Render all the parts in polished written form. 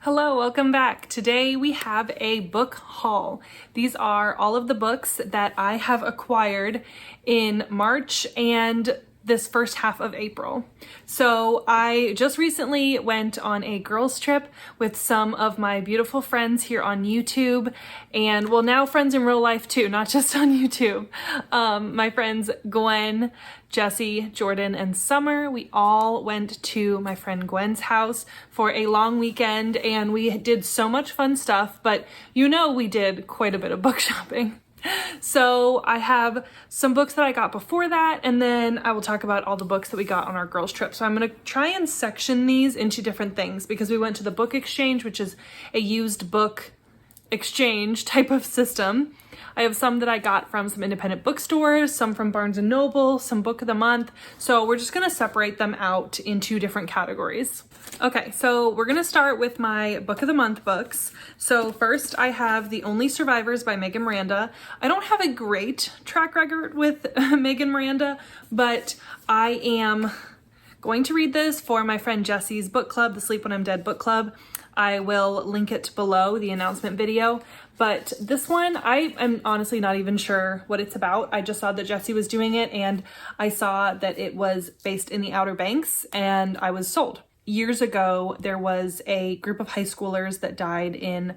Hello, welcome back. Today we have a book haul. These are all of the books that I have acquired in March and this first half of April. So I just recently went on a girls trip with some of my beautiful friends here on YouTube, and well, now friends in real life too, not just on YouTube. My friends Gwen, Jesse, Jordan, and Summer. We all went to my friend Gwen's house for a long weekend, and we did so much fun stuff, but you know we did quite a bit of book shopping. So I have some books that I got before that, and then I will talk about all the books that we got on our girls trip. So I'm going to try and section these into different things because we went to the book exchange, which is a used book exchange type of system. I have some that I got from some independent bookstores, some from Barnes & Noble, some book of the month. So we're just going to separate them out into different categories. Okay, so we're going to start with my book of the month books. So first I have The Only Survivors by Megan Miranda. I don't have a great track record with Megan Miranda, but I am going to read this for my friend Jesse's book club, the Sleep When I'm Dead book club. I will link it below the announcement video. But this one, I am honestly not even sure what it's about. I just saw that Jesse was doing it, and I saw that it was based in the Outer Banks, and I was sold. Years ago, there was a group of high schoolers that died in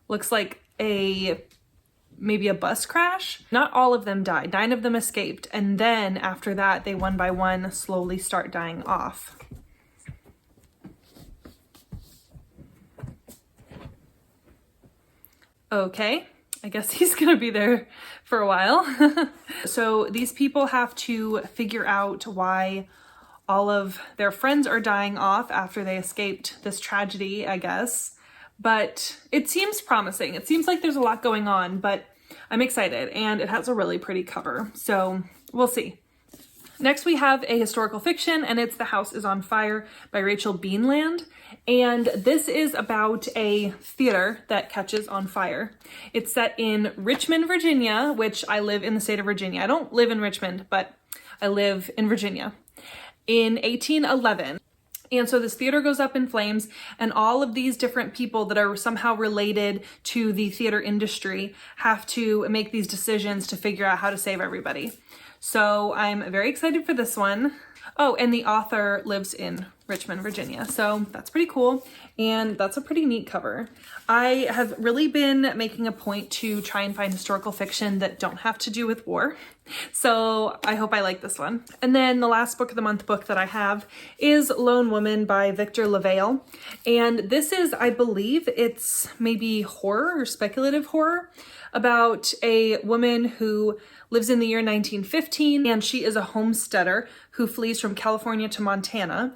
looks like maybe a bus crash. Not all of them died. 9 of them escaped. And then after that, they one by one slowly start dying off. Okay, I guess he's gonna be there for a while. So these people have to figure out why all of their friends are dying off after they escaped this tragedy, I guess. But it seems promising. It seems like there's a lot going on, but I'm excited, and it has a really pretty cover, so we'll see. Next we have a historical fiction, and it's The House is on Fire by Rachel Beanland. And this is about a theater that catches on fire. It's set in Richmond, Virginia, which I live in the state of Virginia. I don't live in Richmond, but I live in Virginia, in 1811. And so this theater goes up in flames, and all of these different people that are somehow related to the theater industry have to make these decisions to figure out how to save everybody. So I'm very excited for this one. Oh, and the author lives in Richmond, Virginia. So that's pretty cool. And that's a pretty neat cover. I have really been making a point to try and find historical fiction that don't have to do with war. So I hope I like this one. And then the last book of the month book that I have is Lone Woman by Victor LaValle. And this is, I believe it's maybe horror or speculative horror about a woman who lives in the year 1915, and she is a homesteader who flees from California to Montana.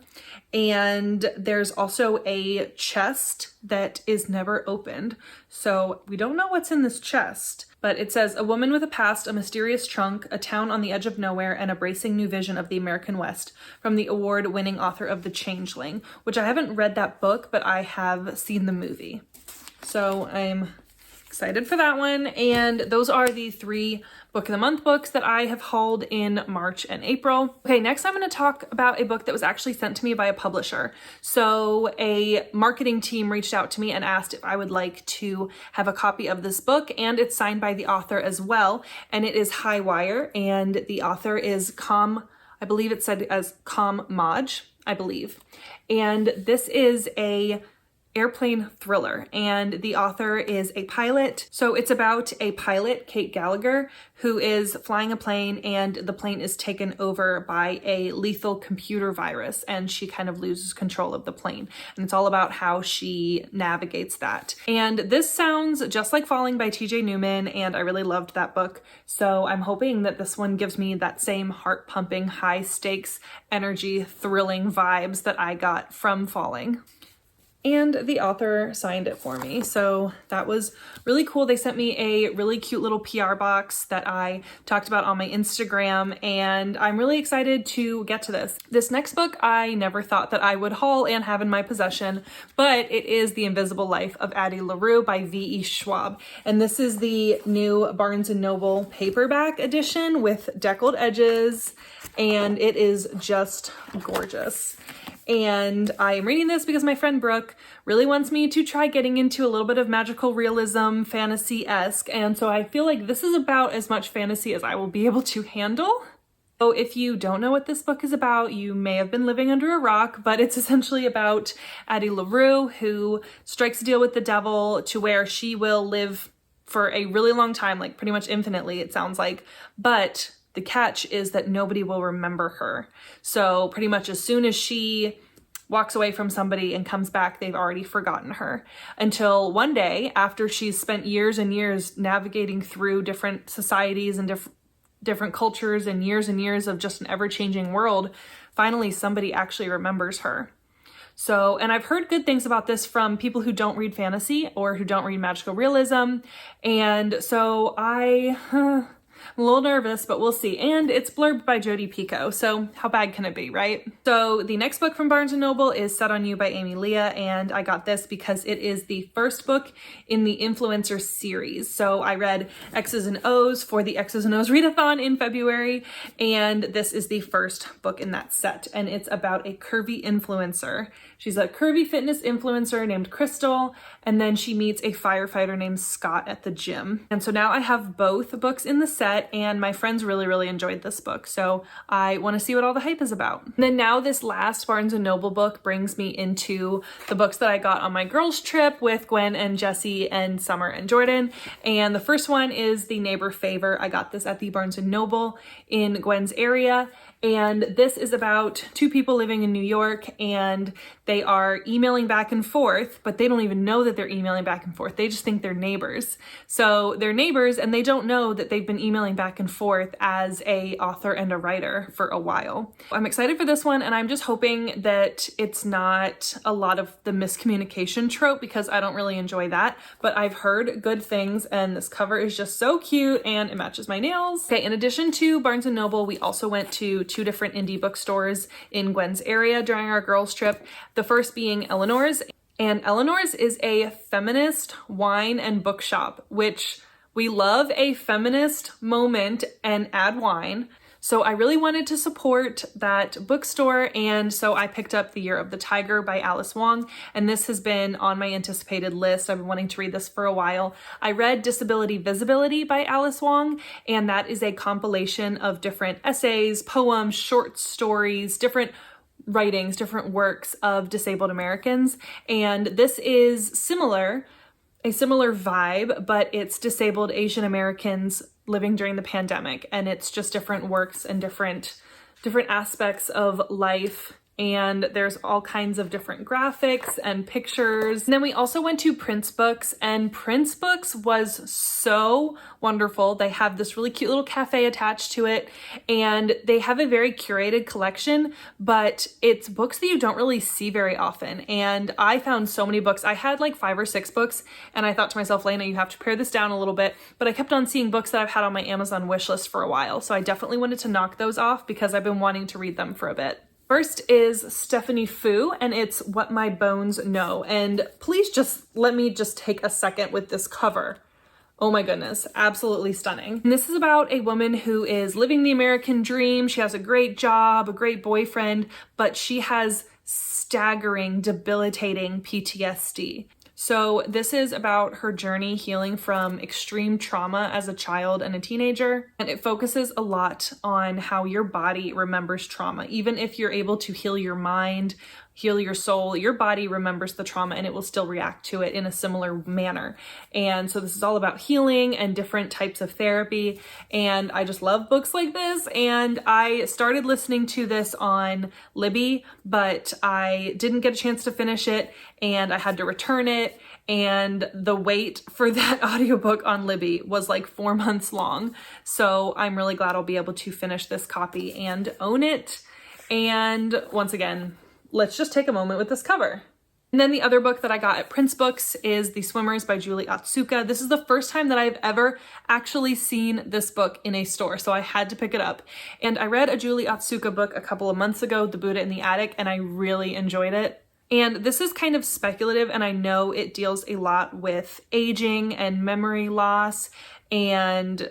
And there's also a chest that is never opened. So we don't know what's in this chest, but it says, a woman with a past, a mysterious trunk, a town on the edge of nowhere, and a bracing new vision of the American West, from the award-winning author of The Changeling, which I haven't read that book, but I have seen the movie. So I'm excited for that one. And those are the 3 book of the month books that I have hauled in March and April. Okay, next I'm going to talk about a book that was actually sent to me by a publisher. So a marketing team reached out to me and asked if I would like to have a copy of this book, and it's signed by the author as well. And it is High Wire, and the author is I believe it's said as Maj, I believe. And this is a airplane thriller, and the author is a pilot. So it's about a pilot, Kate Gallagher, who is flying a plane, and the plane is taken over by a lethal computer virus, and she kind of loses control of the plane. And it's all about how she navigates that. And this sounds just like Falling by TJ Newman, and I really loved that book. So I'm hoping that this one gives me that same heart-pumping, high-stakes, energy, thrilling vibes that I got from Falling. And the author signed it for me, so that was really cool. They sent me a really cute little PR box that I talked about on my Instagram, and I'm really excited to get to this. This next book I never thought that I would haul and have in my possession, but it is The Invisible Life of Addie LaRue by V.E. Schwab. And this is the new Barnes & Noble paperback edition with deckled edges, and it is just gorgeous. And I am reading this because my friend Brooke really wants me to try getting into a little bit of magical realism, fantasy-esque, and so I feel like this is about as much fantasy as I will be able to handle. So if you don't know what this book is about, you may have been living under a rock, but it's essentially about Addie LaRue, who strikes a deal with the devil to where she will live for a really long time, like pretty much infinitely, it sounds like, but the catch is that nobody will remember her. So pretty much as soon as she walks away from somebody and comes back, they've already forgotten her. Until one day, after she's spent years and years navigating through different societies and different cultures and years of just an ever-changing world, finally somebody actually remembers her. So, and I've heard good things about this from people who don't read fantasy or who don't read magical realism. And so I'm a little nervous, but we'll see. And it's blurbed by Jodi Picoult, so how bad can it be, right? So the next book from Barnes & Noble is Set on You by Amy Leah, and I got this because it is the first book in the Influencer series. So I read X's and O's for the X's and O's readathon in February, and this is the first book in that set, and it's about a curvy influencer. She's a curvy fitness influencer named Crystal, and then she meets a firefighter named Scott at the gym. And so now I have both books in the set, and my friends really enjoyed this book, so I want to see what all the hype is about. And then now this last Barnes & Noble book brings me into the books that I got on my girls trip with Gwen and Jessie and Summer and Jordan. And the first one is The Neighbor Favor. I got this at the Barnes & Noble in Gwen's area. And this is about two people living in New York, and they are emailing back and forth, but they don't even know that they're emailing back and forth. They just think they're neighbors. So they're neighbors, and they don't know that they've been emailing back and forth as a author and a writer for a while. I'm excited for this one, and I'm just hoping that it's not a lot of the miscommunication trope, because I don't really enjoy that, but I've heard good things, and this cover is just so cute, and it matches my nails. Okay, in addition to Barnes & Noble, we also went to two different indie bookstores in Gwen's area during our girls trip. The first being Eleanors. And Eleanors is a feminist wine and bookshop, which we love a feminist moment and add wine. So I really wanted to support that bookstore, and so I picked up The Year of the Tiger by Alice Wong, and this has been on my anticipated list. I've been wanting to read this for a while. I read Disability Visibility by Alice Wong, and that is a compilation of different essays, poems, short stories, different writings, different works of disabled Americans, and this is a similar vibe, but it's disabled Asian Americans living during the pandemic, and it's just different works and different aspects of life, and there's all kinds of different graphics and pictures. And then we also went to Prince Books, and Prince Books was so wonderful. They have this really cute little cafe attached to it, and they have a very curated collection, but it's books that you don't really see very often. And I found so many books. I had like 5 or 6 books, and I thought to myself, Lena, you have to pare this down a little bit, but I kept on seeing books that I've had on my Amazon wishlist for a while, so I definitely wanted to knock those off because I've been wanting to read them for a bit. First is Stephanie Fu, and it's What My Bones Know. And please just let me just take a second with this cover. Oh my goodness, absolutely stunning. And this is about a woman who is living the American dream. She has a great job, a great boyfriend, but she has staggering, debilitating PTSD. So this is about her journey healing from extreme trauma as a child and a teenager. And it focuses a lot on how your body remembers trauma. Even if you're able to heal your mind, heal your soul, your body remembers the trauma and it will still react to it in a similar manner. And so this is all about healing and different types of therapy. And I just love books like this. And I started listening to this on Libby, but I didn't get a chance to finish it and I had to return it. And the wait for that audiobook on Libby was like 4 months long. So I'm really glad I'll be able to finish this copy and own it. And once again, let's just take a moment with this cover. And then the other book that I got at Prince Books is The Swimmers by Julie Otsuka. This is the first time that I've ever actually seen this book in a store, so I had to pick it up. And I read a Julie Otsuka book a couple of months ago, The Buddha in the Attic, and I really enjoyed it. And this is kind of speculative, and I know it deals a lot with aging and memory loss and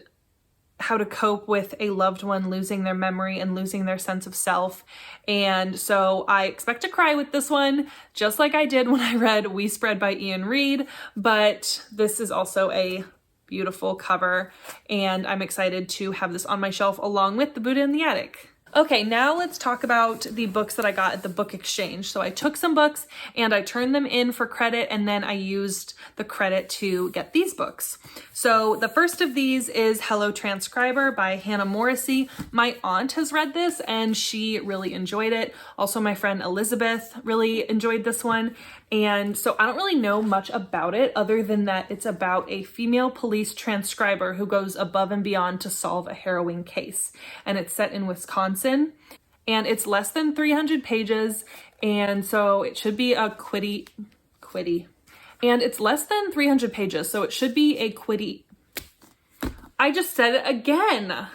how to cope with a loved one losing their memory and losing their sense of self. And so I expect to cry with this one, just like I did when I read Scribd by Ian Reid, but this is also a beautiful cover, and I'm excited to have this on my shelf along with The Buddha in the Attic. Okay, now let's talk about the books that I got at the book exchange. So I took some books and I turned them in for credit, and then I used the credit to get these books. So the first of these is Hello Transcriber by Hannah Morrissey. My aunt has read this and she really enjoyed it. Also, my friend Elizabeth really enjoyed this one. And so I don't really know much about it other than that it's about a female police transcriber who goes above and beyond to solve a harrowing case. And it's set in Wisconsin, and it's less than 300 pages. And so it should be a quitty. And it's less than 300 pages, so it should be a quitty. I just said it again.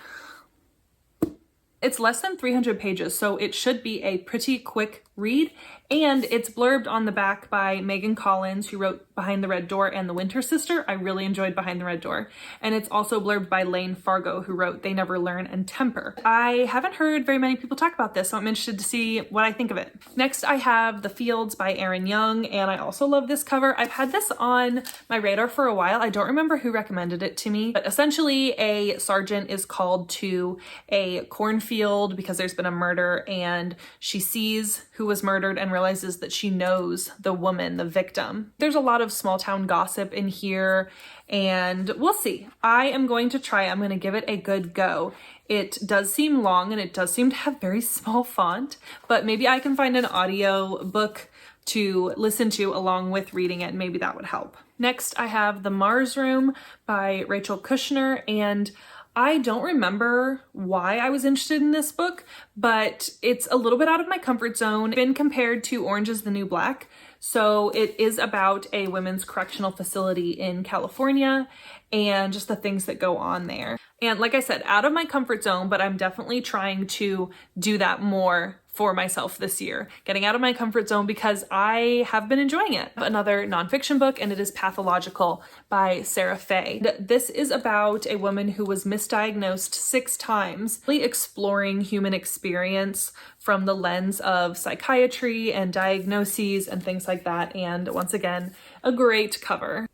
It's less than 300 pages, so it should be a pretty quick read, and it's blurbed on the back by Megan Collins, who wrote Behind the Red Door and The Winter Sister. I really enjoyed Behind the Red Door. And it's also blurbed by Lane Fargo, who wrote They Never Learn and Temper. I haven't heard very many people talk about this, so I'm interested to see what I think of it. Next, I have The Fields by Erin Young, and I also love this cover. I've had this on my radar for a while. I don't remember who recommended it to me, but essentially a sergeant is called to a cornfield because there's been a murder, and she sees who was murdered and realizes that she knows the woman, the victim. There's a lot of small town gossip in here, and we'll see. I am going to try. I'm going to give it a good go. It does seem long and it does seem to have very small font, but maybe I can find an audio book to listen to along with reading it, and maybe that would help. Next, I have The Mars Room by Rachel Kushner, and I don't remember why I was interested in this book, but it's a little bit out of my comfort zone. It's been compared to Orange is the New Black. So it is about a women's correctional facility in California and just the things that go on there. And like I said, out of my comfort zone, but I'm definitely trying to do that more for myself this year, getting out of my comfort zone because I have been enjoying it. Another nonfiction book, and it is Pathological by Sarah Fay. This is about a woman who was misdiagnosed 6 times, really exploring human experience from the lens of psychiatry and diagnoses and things like that. And once again, a great cover.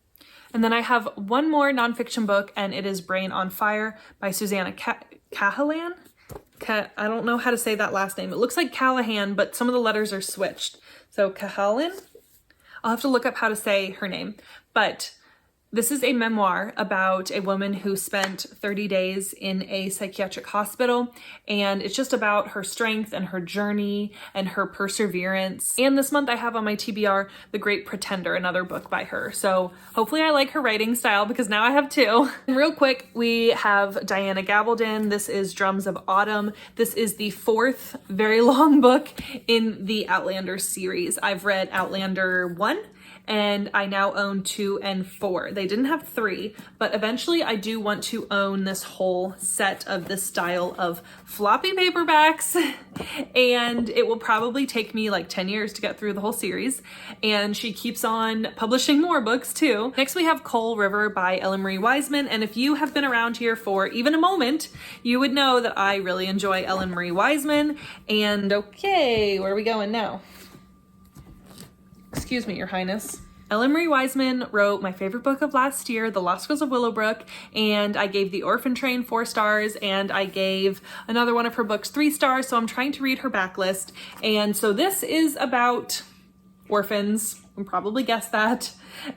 And then I have one more nonfiction book, and it is Brain on Fire by Susanna Cahalan. I don't know how to say that last name. It looks like Callahan, but some of the letters are switched. So Cahalan? I'll have to look up how to say her name. But this is a memoir about a woman who spent 30 days in a psychiatric hospital, and it's just about her strength and her journey and her perseverance. And this month I have on my TBR The Great Pretender, another book by her. So hopefully I like her writing style because now I have 2. And real quick, we have Diana Gabaldon. This is Drums of Autumn. This is the 4th very long book in the Outlander series. I've read Outlander 1, and I now own 2 and 4. They didn't have 3, but eventually I do want to own this whole set of this style of floppy paperbacks, and it will probably take me like 10 years to get through the whole series, and she keeps on publishing more books too. Next we have Coal River by Ellen Marie Wiseman, and if you have been around here for even a moment, you would know that I really enjoy Ellen Marie Wiseman. And okay, where are we going now? Excuse me, Your Highness. Ellen Marie Wiseman wrote my favorite book of last year, The Lost Girls of Willowbrook, and I gave The Orphan Train 4 stars, and I gave another one of her books 3 stars, so I'm trying to read her backlist. And so this is about orphans, you can probably guess that,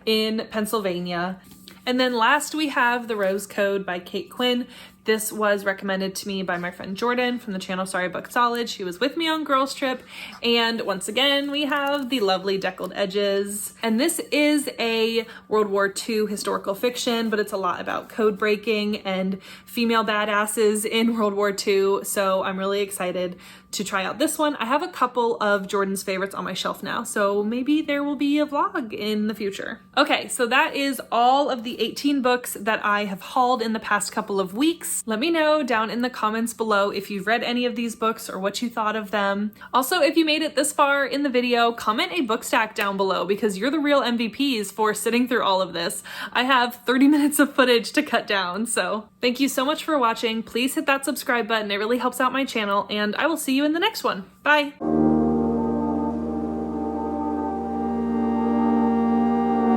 in Pennsylvania. And then last we have The Rose Code by Kate Quinn. This was recommended to me by my friend Jordan from the channel Sorry Book Solid. She was with me on Girls Trip. And once again, we have the lovely Deckled Edges. And this is a World War II historical fiction, but it's a lot about code breaking and female badasses in World War II. So I'm really excited to try out this one. I have a couple of Jordan's favorites on my shelf now, so maybe there will be a vlog in the future. Okay, so that is all of the 18 books that I have hauled in the past couple of weeks. Let me know down in the comments below if you've read any of these books or what you thought of them. Also, if you made it this far in the video, comment a book stack down below because you're the real MVPs for sitting through all of this. I have 30 minutes of footage to cut down, so thank you so much for watching. Please hit that subscribe button, it really helps out my channel, and I will see you in the next one. Bye!